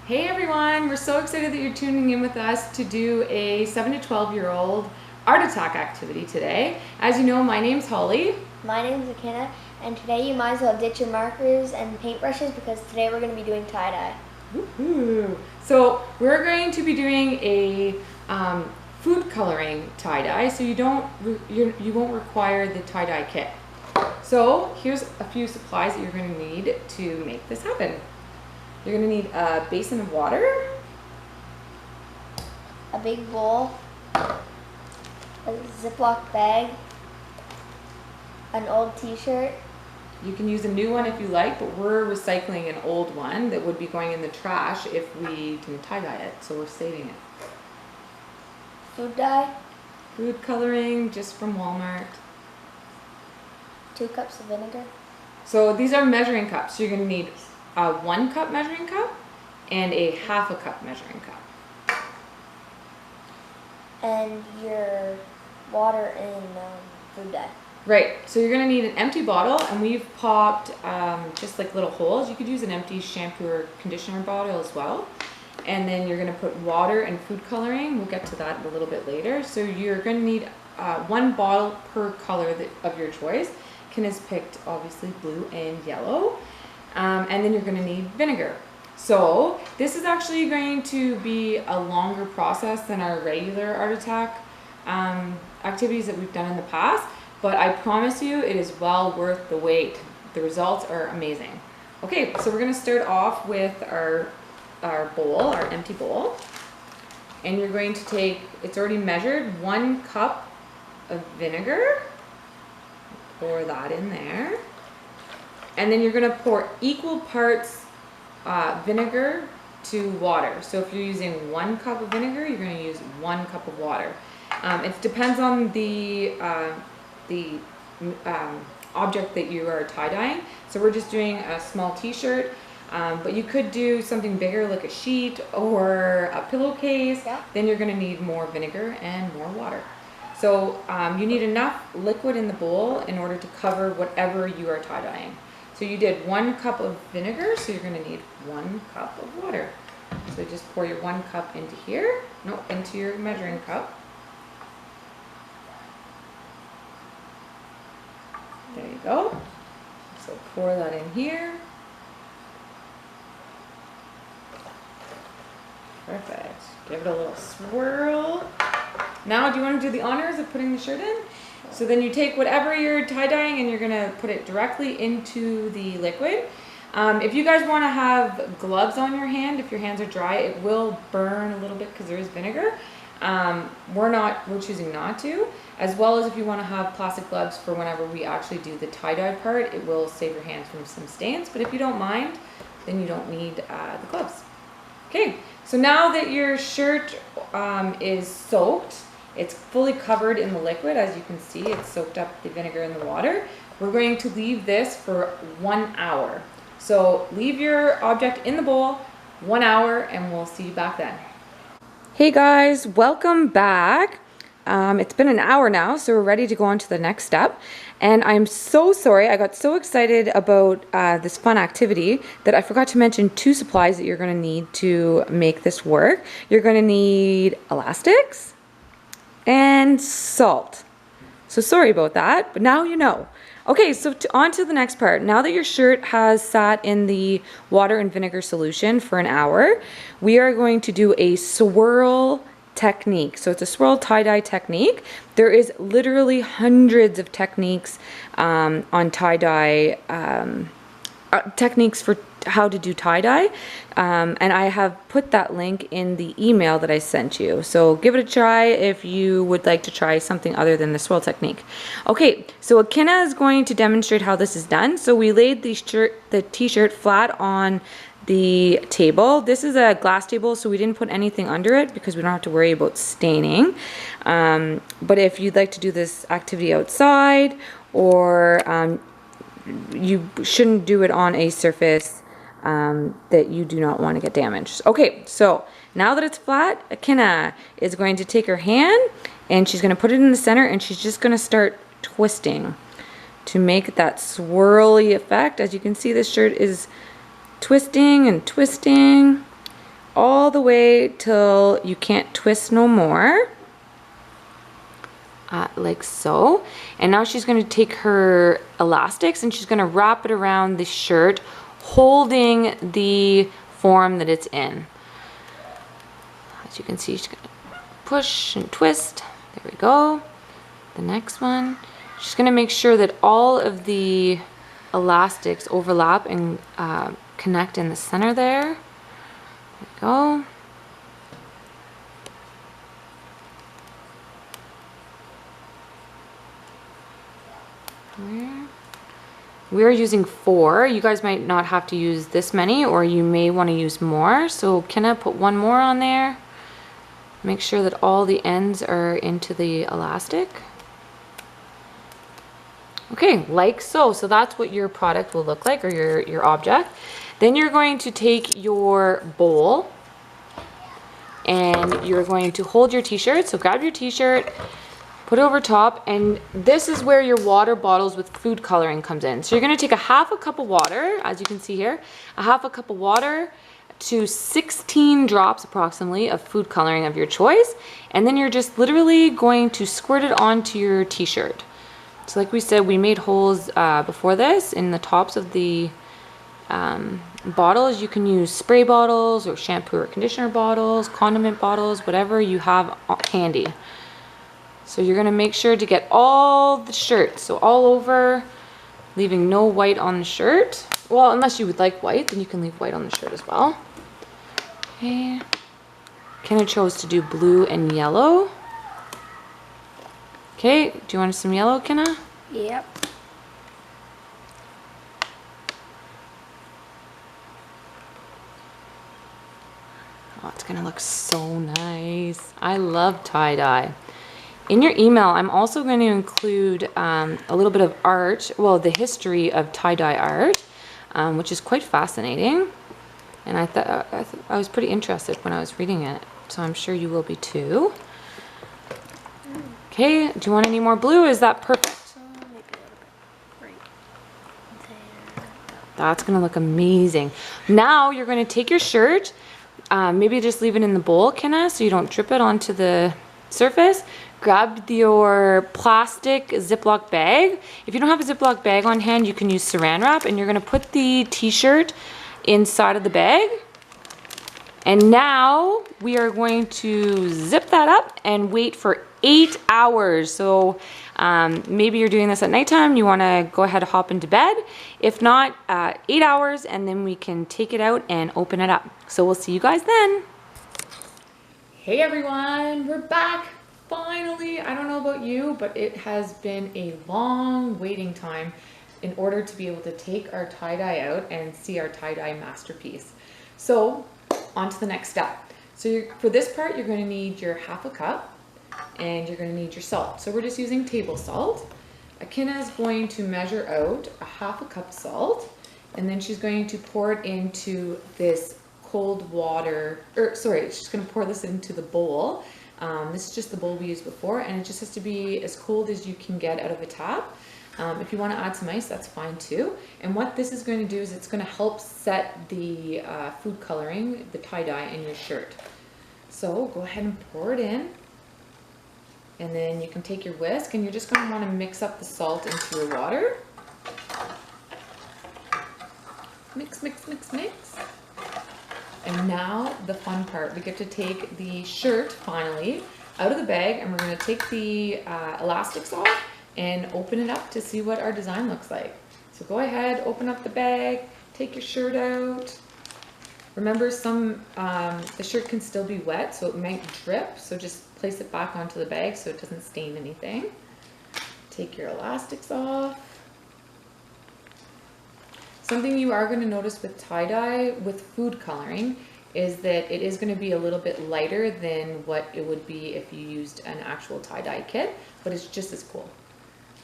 Hey everyone, we're so excited that you're tuning in with us to do a 7 to 12-year-old art attack activity today. As you know, my name's Holly. My name's Akina, and today you might as well ditch your markers and paintbrushes because today we're going to be doing tie-dye. Woohoo! So we're going to be doing a food coloring tie-dye, so you won't require the tie-dye kit. So here's a few supplies that you're going to need to make this happen. You're going to need a basin of water, A big bowl, a Ziploc bag, an old t-shirt. You can use a new one if you like, but we're recycling an old one that would be going in the trash if we didn't tie-dye it, so we're saving it. Food dye, Food coloring, just from Walmart. 2 cups of vinegar, So these are measuring cups. So you're going to need a 1 cup measuring cup and a ½ cup measuring cup. and your water and food dye. Right, so you're going to need an empty bottle, and we've popped just like little holes. You could use an empty shampoo or conditioner bottle as well. And then you're going to put water and food coloring. We'll get to that a little bit later. So you're going to need 1 bottle per color of your choice. Ken has picked obviously blue and yellow. And then you're going to need vinegar. So this is actually going to be a longer process than our regular art attack activities that we've done in the past. But I promise you it is well worth the wait. The results are amazing. Okay, so we're going to start off with our bowl, our empty bowl. And you're going to take, it's already measured, 1 cup of vinegar. Pour that in there. And then you're going to pour equal parts vinegar to water. So if you're using 1 cup of vinegar, you're going to use 1 cup of water. It depends on the object that you are tie-dyeing. So we're just doing a small t-shirt, but you could do something bigger like a sheet or a pillowcase. Yeah. Then you're going to need more vinegar and more water. So you need enough liquid in the bowl in order to cover whatever you are tie-dyeing. So you did 1 cup of vinegar, so you're going to need 1 cup of water. So just pour your 1 cup into here, no, into your measuring cup. There you go. So pour that in here. Perfect. Give it a little swirl. Now, do you want to do the honors of putting the shirt in? So then you take whatever you're tie-dyeing and you're going to put it directly into the liquid. If you guys want to have gloves on your hand, if your hands are dry, it will burn a little bit because there is vinegar. We're choosing not to. As well as if you want to have plastic gloves for whenever we actually do the tie-dye part, it will save your hands from some stains. But if you don't mind, then you don't need the gloves. Okay, so now that your shirt is soaked, it's fully covered in the liquid. As you can see, it's soaked up the vinegar and the water. We're going to leave this for 1 hour. So leave your object in the bowl 1 hour and we'll see you back then. Hey guys, welcome back. It's been an hour now, so we're ready to go on to the next step. And I'm so sorry, I got so excited about this fun activity that I forgot to mention 2 supplies that you're going to need to make this work. You're going to need elastics and salt. So sorry about that, but now you know. Okay, so on to the next part. Now that your shirt has sat in the water and vinegar solution for an hour, we are going to do a swirl technique. So it's a swirl tie-dye technique. There is literally hundreds of techniques on tie-dye, techniques for how to do tie-dye, and I have put that link in the email that I sent you. So give it a try if you would like to try something other than the swirl technique. Okay, so Akina is going to demonstrate how this is done. So we laid the t-shirt flat on the table. This is a glass table, so we didn't put anything under it because we don't have to worry about staining. But if you'd like to do this activity outside, or you shouldn't do it on a surface that you do not want to get damaged. Okay, so now that it's flat, Akina is going to take her hand and she's going to put it in the center, and she's just going to start twisting to make that swirly effect. As you can see, this shirt is twisting and twisting. all the way till you can't twist no more. Like so. And now she's going to take her elastics and she's going to wrap it around the shirt, holding the form that it's in. As you can see, she's going to push and twist. There we go. The next one. She's going to make sure that all of the elastics overlap and connect in the center there. There we go. We're using 4. You guys might not have to use this many, or you may want to use more. So Kenna, put one more on there. Make sure that all the ends are into the elastic. Okay, like so. So that's what your product will look like, or your object. Then you're going to take your bowl and you're going to hold your t-shirt. So grab your t-shirt, put it over top, and this is where your water bottles with food coloring comes in. So you're going to take a half a cup of water, as you can see here, a half a cup of water to 16 drops approximately of food coloring of your choice, and then you're just literally going to squirt it onto your t-shirt. So like we said, we made holes before this in the tops of the bottles. You can use spray bottles or shampoo or conditioner bottles, condiment bottles, whatever you have handy. So you're gonna make sure to get all the shirt, so all over, leaving no white on the shirt. Well, unless you would like white, then you can leave white on the shirt as well. Okay. Kenna chose to do blue and yellow. Okay, do you want some yellow, Kenna? Yep. Oh, it's gonna look so nice. I love tie-dye. In your email, I'm also going to include a little bit of art, well, the history of tie-dye art, which is quite fascinating. And I thought I was pretty interested when I was reading it, so I'm sure you will be too. Okay, do you want any more blue? Is that perfect? That's gonna look amazing. Now you're gonna take your shirt, maybe just leave it in the bowl, Kenna, so you don't drip it onto the surface. Grab your plastic Ziploc bag. If you don't have a Ziploc bag on hand, you can use saran wrap, and you're gonna put the t-shirt inside of the bag. And now we are going to zip that up and wait for 8 hours. So maybe you're doing this at nighttime, you wanna go ahead and hop into bed. If not, 8 hours, and then we can take it out and open it up. So we'll see you guys then. Hey everyone, we're back. Finally, I don't know about you, but it has been a long waiting time in order to be able to take our tie-dye out and see our tie-dye masterpiece. So on to the next step. So for this part, you're going to need your half a cup, and you're going to need your salt. So we're just using table salt. Kenna is going to measure out a half a cup of salt, and then she's going to pour it into this cold water, or sorry, she's going to pour this into the bowl. This is just the bowl we used before, and it just has to be as cold as you can get out of a tap. If you want to add some ice, that's fine too. And what this is going to do is it's going to help set the food coloring, the tie-dye in your shirt. So go ahead and pour it in, and then you can take your whisk, and you're just going to want to mix up the salt into your water. Mix, mix, mix, mix. And now the fun part, we get to take the shirt finally out of the bag, and we're going to take the elastics off and open it up to see what our design looks like. So go ahead, open up the bag, take your shirt out. Remember, the shirt can still be wet, so it might drip, so just place it back onto the bag so it doesn't stain anything. Take your elastics off. Something you are going to notice with tie-dye, with food coloring, is that it is going to be a little bit lighter than what it would be if you used an actual tie-dye kit, but it's just as cool.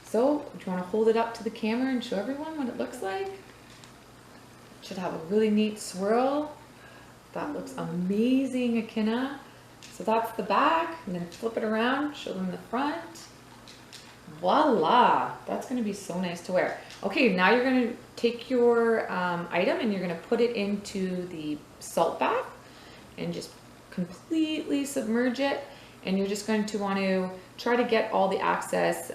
So, do you want to hold it up to the camera and show everyone what it looks like? It should have a really neat swirl. That looks amazing, Kenna. So that's the back, and then flip it around, show them the front. Voila! That's going to be so nice to wear. Okay, now you're going to take your item and you're going to put it into the salt bath. and just completely submerge it. And you're just going to want to try to get all the excess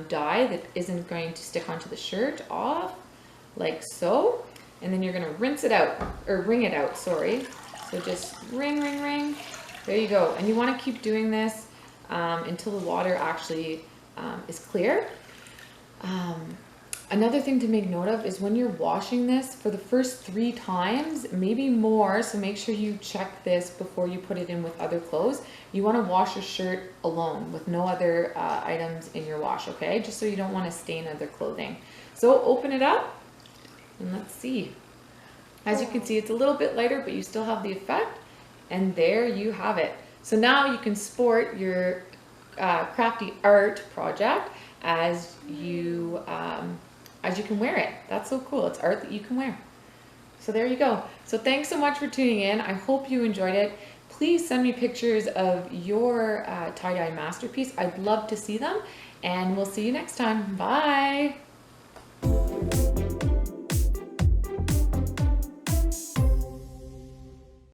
dye that isn't going to stick onto the shirt off, like so. And then you're going to rinse it out, or wring it out, sorry. So just wring, wring, wring. There you go. And you want to keep doing this until the water actually is clear. Another thing to make note of is when you're washing this for the first 3 times, maybe more, so make sure you check this before you put it in with other clothes. You want to wash your shirt alone with no other items in your wash, okay? Just so you don't want to stain other clothing. So open it up and let's see. As you can see, it's a little bit lighter, but you still have the effect. And there you have it. So now you can sport your crafty art project as you can wear it. That's so cool. It's art that you can wear. So there you go. So thanks so much for tuning in. I hope you enjoyed it. Please send me pictures of your tie-dye masterpiece. I'd love to see them, and we'll see you next time. Bye.